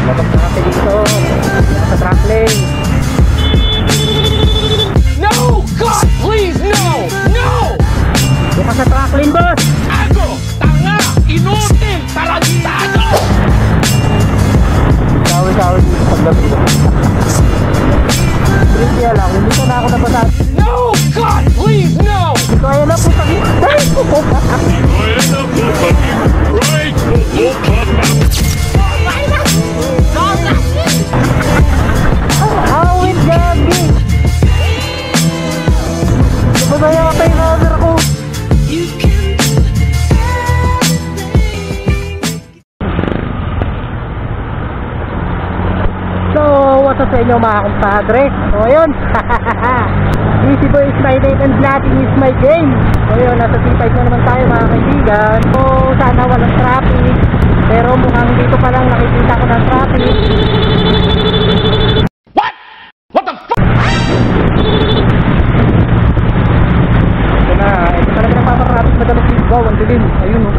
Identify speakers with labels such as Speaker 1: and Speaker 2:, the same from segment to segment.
Speaker 1: Labas na kasi dito sa track lane.
Speaker 2: No! God, please, no! No!
Speaker 1: Doon ka sa track lane, boss!
Speaker 2: Ako! Tanga! Inutil! Tarantado!
Speaker 1: Sawi-sawi dito paggabi. Kaya lang, hindi ko na ako nabasa.
Speaker 2: No! God, please, no!
Speaker 1: Hindi ko ayaw na po sa awit gabi! Diba na yung tayo number ko? So, what's up sa inyo mga kumpadre? So, ayun. Easy boy is my name and Latin is my game. So, ayun. Nasa T5 na naman tayo mga kaibigan. So, sana walang traffic. Pero mukhang dito pa lang nakikita ko ng traffic.
Speaker 2: What? What the fuck?
Speaker 1: Ito na. Ito talaga napaparapit madalas yung wow. Ang dilim. Ayun o.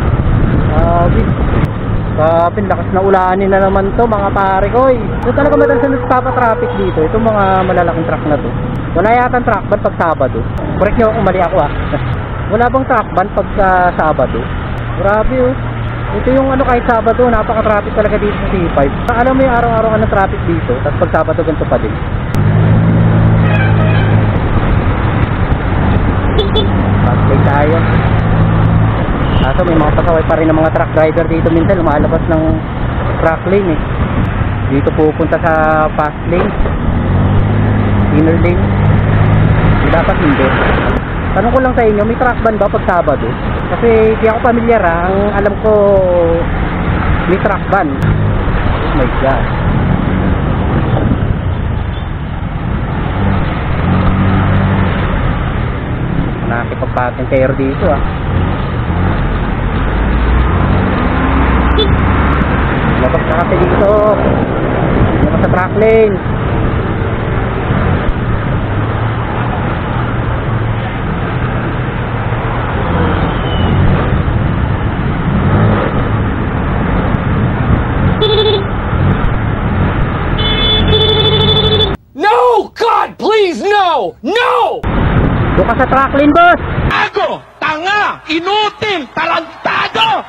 Speaker 1: Kapin, lakas na ulanin na naman to mga pare ko. Ito talaga madalas na nagpapatraffic dito. Itong mga malalaking truck na to. Wala yata truck ban pag Sabado. Correct nyo kung mali ako Wala bang truck ban pag Sabado? Grabe oh. Ito yung ano kahit Sabado, napaka-traffic talaga dito sa C5. Alam mo yung araw-araw na traffic dito, tapos pag Sabado ganito pa din. Paslay tayo. Kaso may mga pasaway pa rin ng mga truck driver dito minsan, lumalabas ng truck lane eh. Dito pupunta sa fast lane, inner lane. Dapat hindi. Tanong ko lang sa inyo, may truck ban ba pag Sabado? Kasi di ako pamilyar ang alam ko may truck ban. Oh my god. Nakikipag-patent kayo dito Labas na kasi dito. Labas sa track lane.
Speaker 2: No! God, please, no! No!
Speaker 1: Doon ka sa track lane, boss!
Speaker 2: Ako! Tanga! Inutil! Tarantado!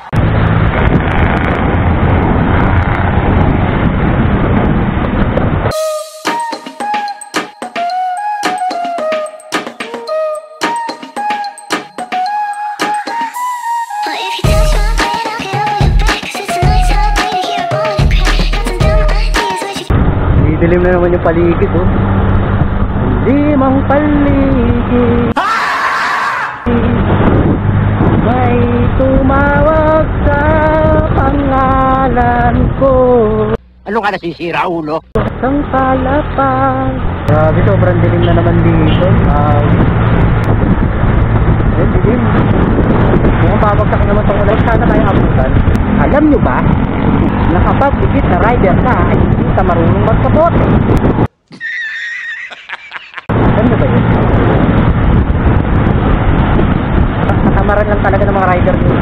Speaker 1: Dilim na naman yung paligid limang paligid. May tumawag sa pangalan ko.
Speaker 2: Ano ka nasisira, ulo?
Speaker 1: Sang palapag. Grabe, sobrang dilim na naman dito. Dilim. Mukhang babagsak naman itong ulan. Sana tayo abutan. Alam nyo ba, nakapag-ikit na rider ka ay hindi ka marunong magkapot. Alam nyo ba yun? Kasamaran lang talaga ng mga rider nyo.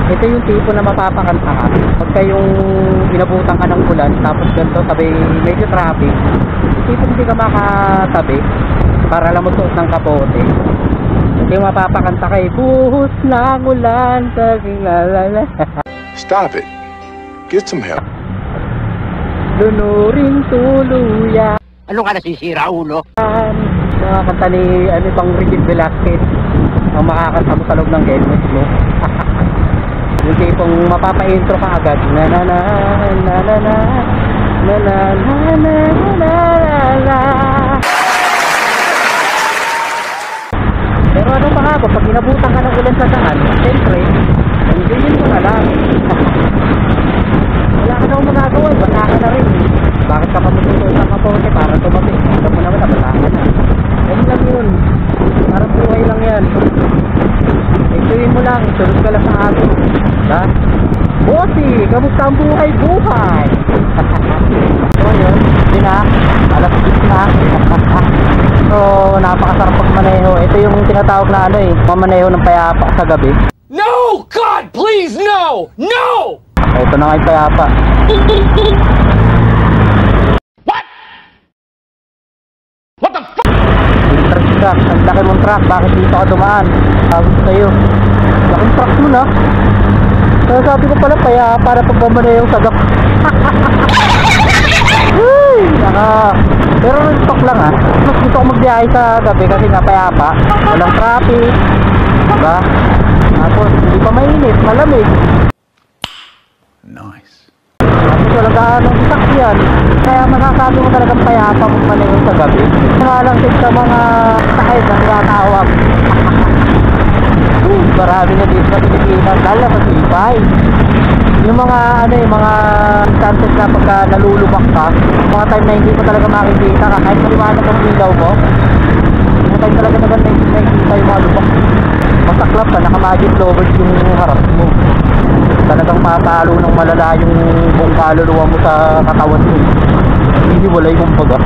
Speaker 1: Ito yung tipo na mapapakanta ka. Pagka yung inabutan ka ng ulan, tapos ganito, sabi medyo traffic, tipo hindi ka makatabi para lang magsuot ng kapote. Ito yung mapapakanta kay buhos ng ulan sa gingalala.
Speaker 3: Stop it. Get some help.
Speaker 1: Lunuring tuluyan.
Speaker 2: Ano ka nasisira, ulo?
Speaker 1: Mga kanta ni pang Regine Velasquez ang makakanta mo sa loob ng helmet mo. Yung tipong mapapa-intro ka agad. Na na na na na na na na na na na na. Pero ano pa nga ba, pag inabutan ka ng ulan sa daan, siyempre, enjoyin mo na lang. Wala ka na magagawa, bata ka na rin. Bakit ka pamututo sa kapote para tumabi? Ito mo naman, bata ka na. Yan lang yun. Parang buhay lang yan. Enjoyin mo lang, sunod ka lang sa atin. Ha? Bossy, kamusta ang buhay-buhay? So yun, hindi na. Alas 10 na. So, napakasarap pagmaneho. Ito yung tinatawag na mamaneho ng payapa sa gabi.
Speaker 2: No! God, please, no! No!
Speaker 1: Ito na nga yung payapa. laki mong truck, bakit dito ka dumaan? Sabi ko sa'yo, laking truck mo na. Kaya sabi ko pala, para pagbamba na yung sagap. Uy, pero stock lang ha. Mas gusto ko magbiyahe sa gabi kasi nga payapa, walang traffic, diba? Tapos hindi pa mainit, malamig.
Speaker 3: Nice.
Speaker 1: Tapos walang gaanong sasakyan. Kaya masasabi mo talagang payapa magmaneho sa gabi. Nga lang din sa mga sakay na tinatawag. Marami na dito sa Pilipinas, lalo sa Sipay. Yung mga mga chances na pagka nalulubak ka, mga time na hindi mo talaga makikita ka, kahit maliwanag ang ilaw mo, mga time talaga na nakikita yung mga lubak. Masaklap ka, naka-magic lovers yung harap mo. Talagang matalo ng malala yung buong kaluluwa mo sa katawan mo. Hindi wala yung kumbaga.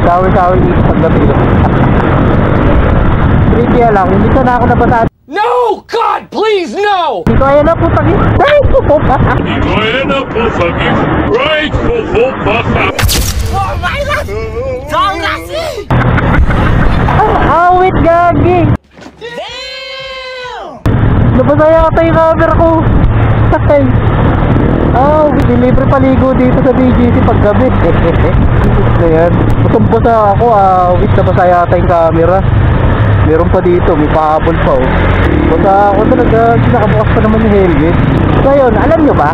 Speaker 1: Sawi-sawi dito paggabi. Trivia lang, hindi ka na ako nabasa.
Speaker 2: No! God, please, no!
Speaker 1: Dito ayan na po pagi. Right po po pa.
Speaker 4: Kaya na po sakit. Right po basa.
Speaker 2: Oh, virus! Virus!
Speaker 1: Awit gagi. Nabasa yata yung camera ko. Sakay. Delivery paligo dito sa BGC paggabi. Ayan. Basa ako, awit nabasa yata yung camera. Meron pa dito, may pahabol pa oh. Basta ako talaga, nakabukas pa naman yung helmet. So yun, alam nyo ba?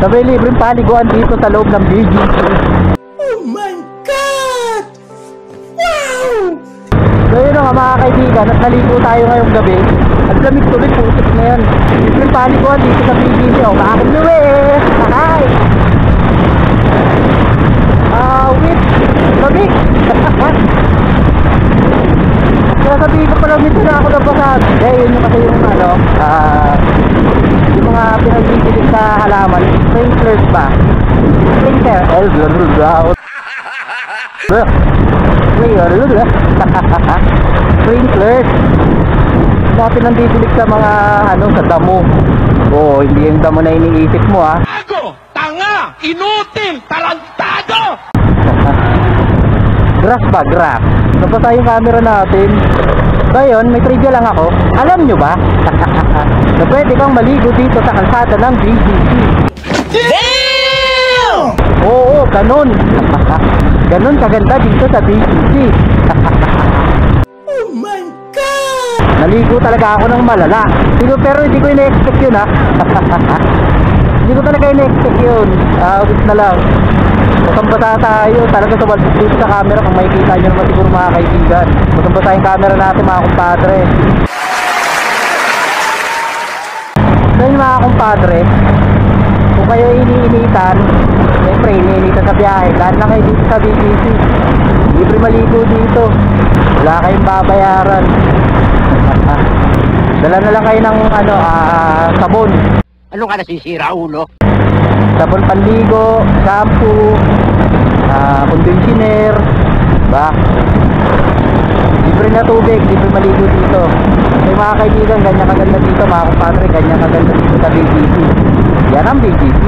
Speaker 1: Sabay libreng paliguan dito sa loob ng BGC.
Speaker 2: Oh my God! Wow!
Speaker 1: So yun nga mga kaibigan, at naligo tayo ngayong gabi. At lamig tuloy, putik na yan. Libreng paliguan dito sa BGC. O, maakin nyo eh! Hi! Wait! Lamig! Kaya sabihin ko pala minsan na ako nabasag. Yun yung kasi yung yung mga pinagbibilig sa halaman, sprinklers ba? Sprinkler. Sprinklers. Mga pinagbibilig sa mga sa damo. Oo, hindi yung damo na iniisip mo ha.
Speaker 2: Ako! Tanga! Inutil! Tarantado!
Speaker 1: Grass ba? Grass. Nabasa yung camera natin. So yun, may trivia lang ako. Alam nyo ba? Na pwede kang maligo dito sa kalsada ng BGC.
Speaker 2: Damn!
Speaker 1: Oo, ganun. Ganun kaganda dito sa BGC.
Speaker 2: Oh my God!
Speaker 1: Naligo talaga ako ng malala. Pero hindi ko ina-expect yun ha. Hindi ko talaga ina-expect yun. Wait na lang. Masambasa tayo. Talaga sa dito sa camera. Kung makikita nyo naman siguro mga kaibigan. Masambasa yung camera natin mga kumpadre. So yun mga kumpadre, kung kayo iniinitan, siyempre iniinitan sa biyahe, lahat na kayo dito sa BGC. Libre maligo dito. Wala kayong babayaran. Dala na lang kayo ng sabon.
Speaker 2: Ano ka nasisira, ulo?
Speaker 1: Sabon panligo, shampoo, conditioner, diba? Libre na tubig, libre maligo dito. May mga kaibigan, ganyan kaganda dito, mga kumpadre, ganyan kaganda dito sa BGC. Yan ang BGC.